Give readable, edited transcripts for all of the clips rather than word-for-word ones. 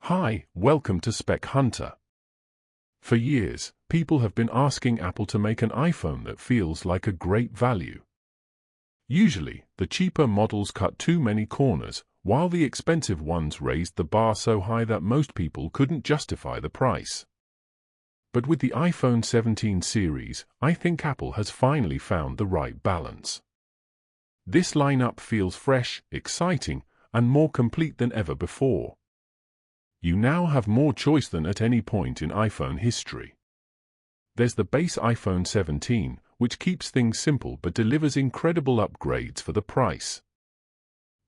Hi, welcome to Spec Hunter. For years, people have been asking Apple to make an iPhone that feels like a great value. Usually, the cheaper models cut too many corners, while the expensive ones raised the bar so high that most people couldn't justify the price. But with the iPhone 17 series, I think Apple has finally found the right balance. This lineup feels fresh, exciting, and more complete than ever before. You now have more choice than at any point in iPhone history. There's the base iPhone 17, which keeps things simple but delivers incredible upgrades for the price.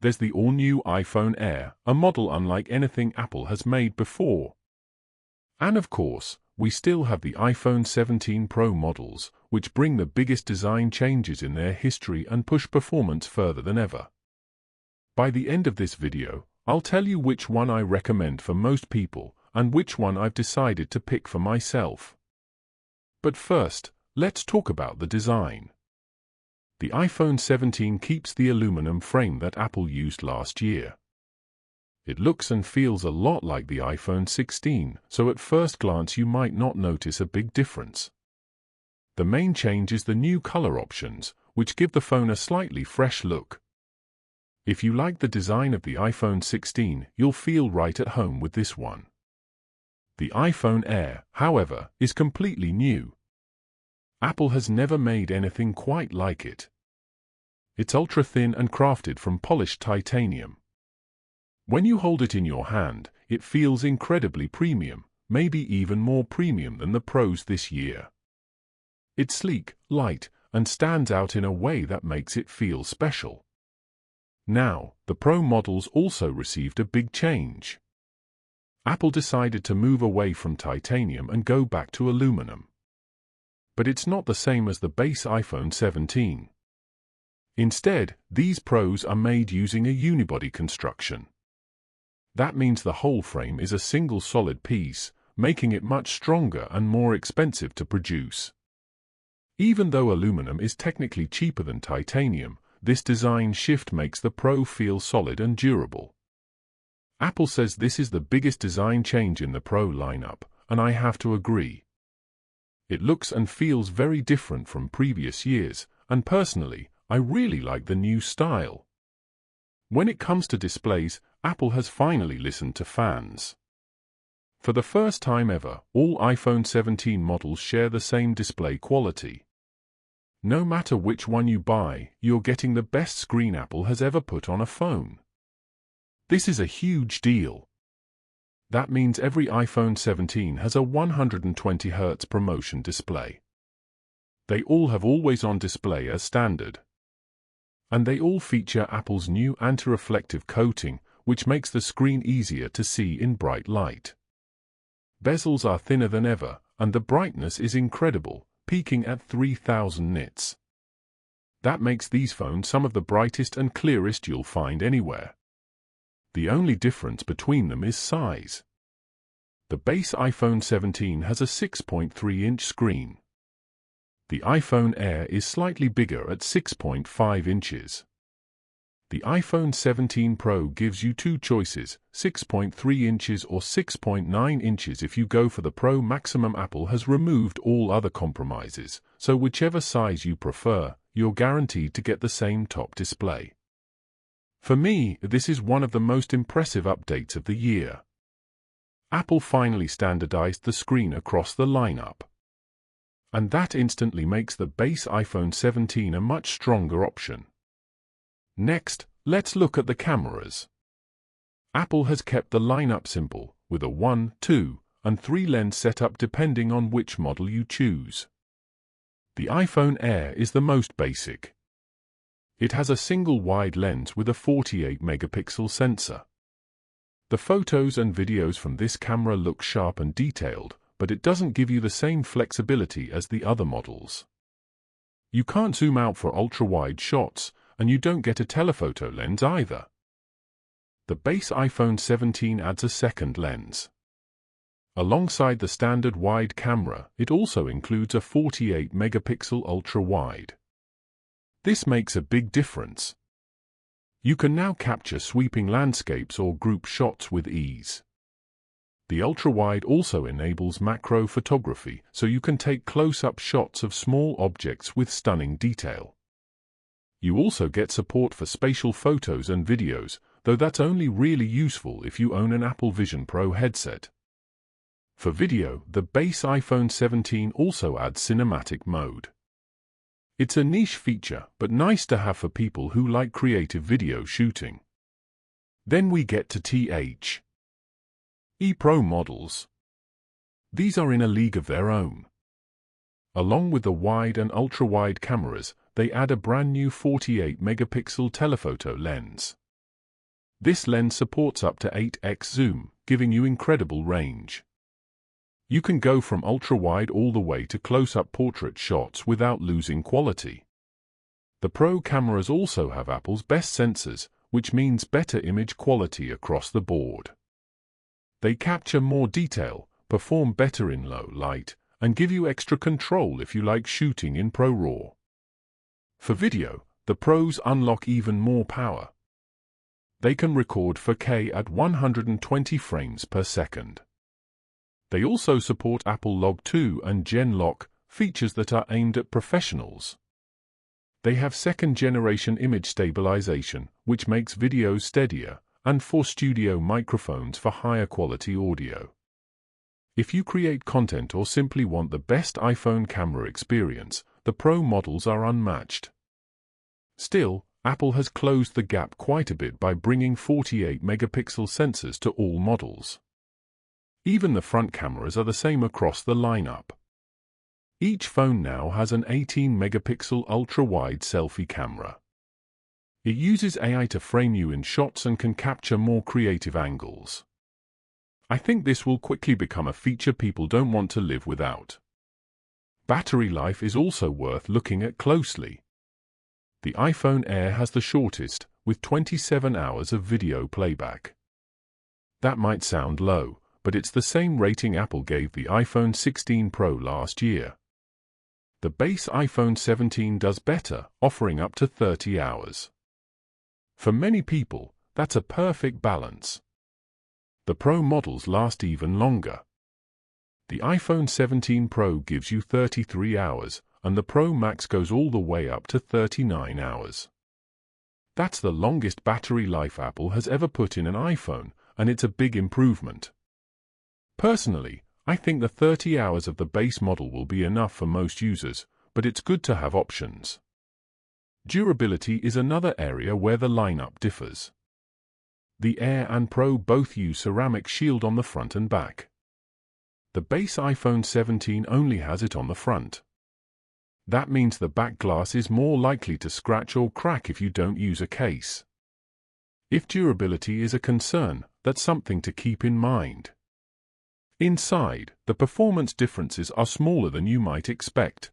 There's the all-new iPhone Air, a model unlike anything Apple has made before. And of course, we still have the iPhone 17 Pro models, which bring the biggest design changes in their history and push performance further than ever. By the end of this video, I'll tell you which one I recommend for most people and which one I've decided to pick for myself. But first, let's talk about the design. The iPhone 17 keeps the aluminum frame that Apple used last year. It looks and feels a lot like the iPhone 16, so at first glance you might not notice a big difference. The main change is the new color options, which give the phone a slightly fresh look. If you like the design of the iPhone 16, you'll feel right at home with this one. The iPhone Air, however, is completely new. Apple has never made anything quite like it. It's ultra-thin and crafted from polished titanium. When you hold it in your hand, it feels incredibly premium, maybe even more premium than the Pros this year. It's sleek, light, and stands out in a way that makes it feel special. Now, the Pro models also received a big change. Apple decided to move away from titanium and go back to aluminum. But it's not the same as the base iPhone 17. Instead, these Pros are made using a unibody construction. That means the whole frame is a single solid piece, making it much stronger and more expensive to produce. Even though aluminum is technically cheaper than titanium, this design shift makes the Pro feel solid and durable. Apple says this is the biggest design change in the Pro lineup, and I have to agree. It looks and feels very different from previous years, and personally, I really like the new style. When it comes to displays, Apple has finally listened to fans. For the first time ever, all iPhone 17 models share the same display quality. No matter which one you buy, you're getting the best screen Apple has ever put on a phone. This is a huge deal. That means every iPhone 17 has a 120Hz ProMotion display. They all have always-on display as standard. And they all feature Apple's new anti-reflective coating, which makes the screen easier to see in bright light. Bezels are thinner than ever, and the brightness is incredible, peaking at 3000 nits. That makes these phones some of the brightest and clearest you'll find anywhere. The only difference between them is size. The base iPhone 17 has a 6.3-inch screen. The iPhone Air is slightly bigger at 6.5 inches. The iPhone 17 Pro gives you two choices, 6.3 inches or 6.9 inches if you go for the Pro Maximum. Apple has removed all other compromises, so whichever size you prefer, you're guaranteed to get the same top display. For me, this is one of the most impressive updates of the year. Apple finally standardized the screen across the lineup. And that instantly makes the base iPhone 17 a much stronger option. Next, let's look at the cameras. Apple has kept the lineup simple, with a 1, 2, and 3 lens setup depending on which model you choose. The iPhone Air is the most basic. It has a single wide lens with a 48-megapixel sensor. The photos and videos from this camera look sharp and detailed, but it doesn't give you the same flexibility as the other models. You can't zoom out for ultra-wide shots, and you don't get a telephoto lens either. The base iPhone 17 adds a second lens. Alongside the standard wide camera, it also includes a 48-megapixel ultra-wide. This makes a big difference. You can now capture sweeping landscapes or group shots with ease. The ultra-wide also enables macro photography, so you can take close-up shots of small objects with stunning detail. You also get support for spatial photos and videos, though that's only really useful if you own an Apple Vision Pro headset. For video, the base iPhone 17 also adds cinematic mode. It's a niche feature, but nice to have for people who like creative video shooting. Then we get to TH Pro models. These are in a league of their own. Along with the wide and ultra-wide cameras, they add a brand new 48-megapixel telephoto lens. This lens supports up to 8x zoom, giving you incredible range. You can go from ultra-wide all the way to close-up portrait shots without losing quality. The Pro cameras also have Apple's best sensors, which means better image quality across the board. They capture more detail, perform better in low light, and give you extra control if you like shooting in ProRAW. For video, the Pros unlock even more power. They can record 4K at 120 frames per second. They also support Apple Log 2 and Gen Lock, features that are aimed at professionals. They have second-generation image stabilization, which makes videos steadier, and 4 studio microphones for higher quality audio. If you create content or simply want the best iPhone camera experience, the Pro models are unmatched. Still, Apple has closed the gap quite a bit by bringing 48-megapixel sensors to all models. Even the front cameras are the same across the lineup. Each phone now has an 18-megapixel ultra-wide selfie camera. It uses AI to frame you in shots and can capture more creative angles. I think this will quickly become a feature people don't want to live without. Battery life is also worth looking at closely. The iPhone Air has the shortest, with 27 hours of video playback. That might sound low, but it's the same rating Apple gave the iPhone 16 Pro last year. The base iPhone 17 does better, offering up to 30 hours. For many people, that's a perfect balance. The Pro models last even longer. The iPhone 17 Pro gives you 33 hours, and the Pro Max goes all the way up to 39 hours. That's the longest battery life Apple has ever put in an iPhone, and it's a big improvement. Personally, I think the 30 hours of the base model will be enough for most users, but it's good to have options. Durability is another area where the lineup differs. The Air and Pro both use ceramic shield on the front and back. The base iPhone 17 only has it on the front. That means the back glass is more likely to scratch or crack if you don't use a case. If durability is a concern, that's something to keep in mind. Inside, the performance differences are smaller than you might expect.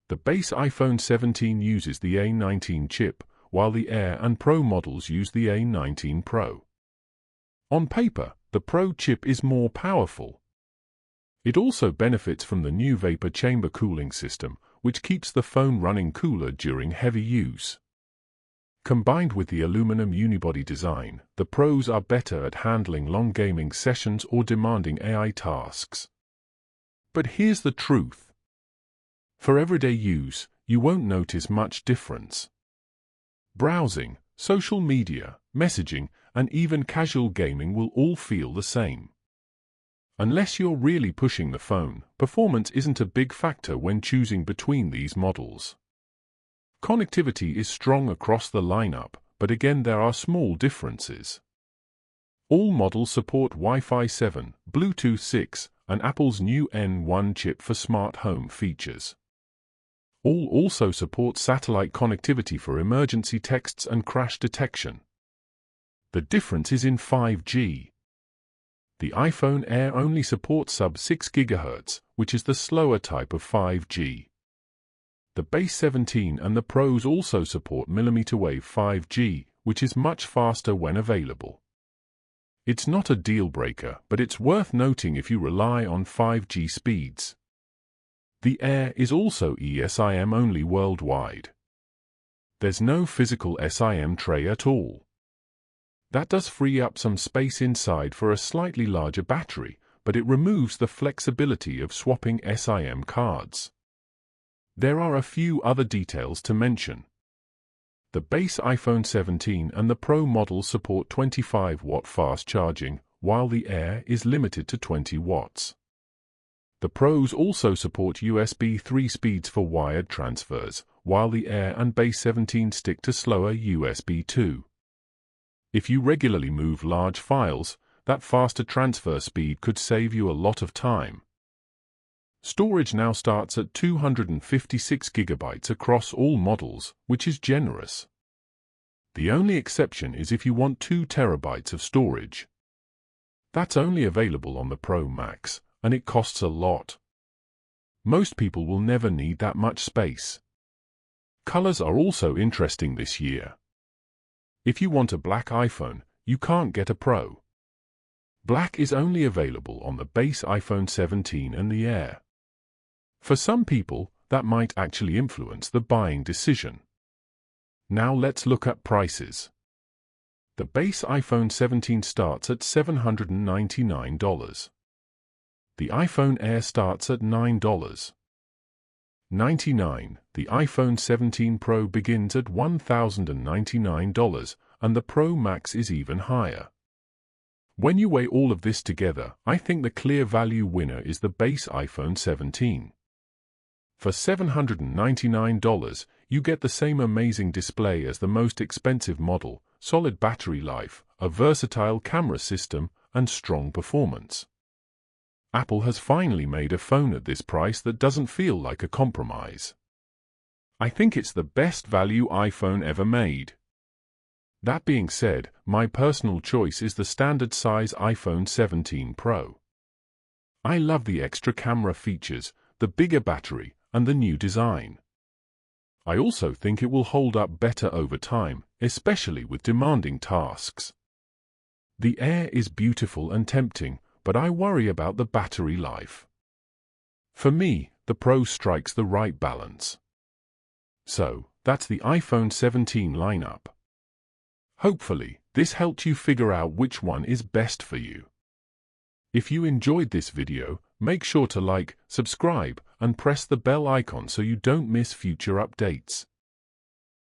The base iPhone 17 uses the A19 chip, while the Air and Pro models use the A19 Pro. On paper, the Pro chip is more powerful. It also benefits from the new vapor chamber cooling system, which keeps the phone running cooler during heavy use. Combined with the aluminum unibody design, the Pros are better at handling long gaming sessions or demanding AI tasks. But here's the truth. For everyday use, you won't notice much difference. Browsing, social media, messaging, and even casual gaming will all feel the same. Unless you're really pushing the phone, performance isn't a big factor when choosing between these models. Connectivity is strong across the lineup, but again there are small differences. All models support Wi-Fi 7, Bluetooth 6, and Apple's new N1 chip for smart home features. All also support satellite connectivity for emergency texts and crash detection. The difference is in 5G. The iPhone Air only supports sub-6 GHz, which is the slower type of 5G. The base 17 and the Pros also support millimeter-wave 5G, which is much faster when available. It's not a deal-breaker, but it's worth noting if you rely on 5G speeds. The Air is also eSIM only worldwide. There's no physical SIM tray at all. That does free up some space inside for a slightly larger battery, but it removes the flexibility of swapping SIM cards. There are a few other details to mention. The base iPhone 17 and the Pro model support 25-watt fast charging, while the Air is limited to 20 watts. The Pros also support USB 3 speeds for wired transfers, while the Air and base 17 stick to slower USB 2. If you regularly move large files, that faster transfer speed could save you a lot of time. Storage now starts at 256 GB across all models, which is generous. The only exception is if you want 2 TB of storage. That's only available on the Pro Max, and it costs a lot. Most people will never need that much space. Colors are also interesting this year. If you want a black iPhone, you can't get a Pro. Black is only available on the base iPhone 17 and the Air. For some people, that might actually influence the buying decision. Now let's look at prices. The base iPhone 17 starts at $799. The iPhone Air starts at $9.99. The iPhone 17 Pro begins at $1,099, and the Pro Max is even higher. When you weigh all of this together, I think the clear value winner is the base iPhone 17. For $799, you get the same amazing display as the most expensive model, solid battery life, a versatile camera system, and strong performance. Apple has finally made a phone at this price that doesn't feel like a compromise. I think it's the best value iPhone ever made. That being said, my personal choice is the standard size iPhone 17 Pro. I love the extra camera features, the bigger battery, and the new design. I also think it will hold up better over time, especially with demanding tasks. The Air is beautiful and tempting, but I worry about the battery life. For me, the Pro strikes the right balance. So, that's the iPhone 17 lineup. Hopefully, this helped you figure out which one is best for you. If you enjoyed this video, make sure to like, subscribe, and press the bell icon so you don't miss future updates.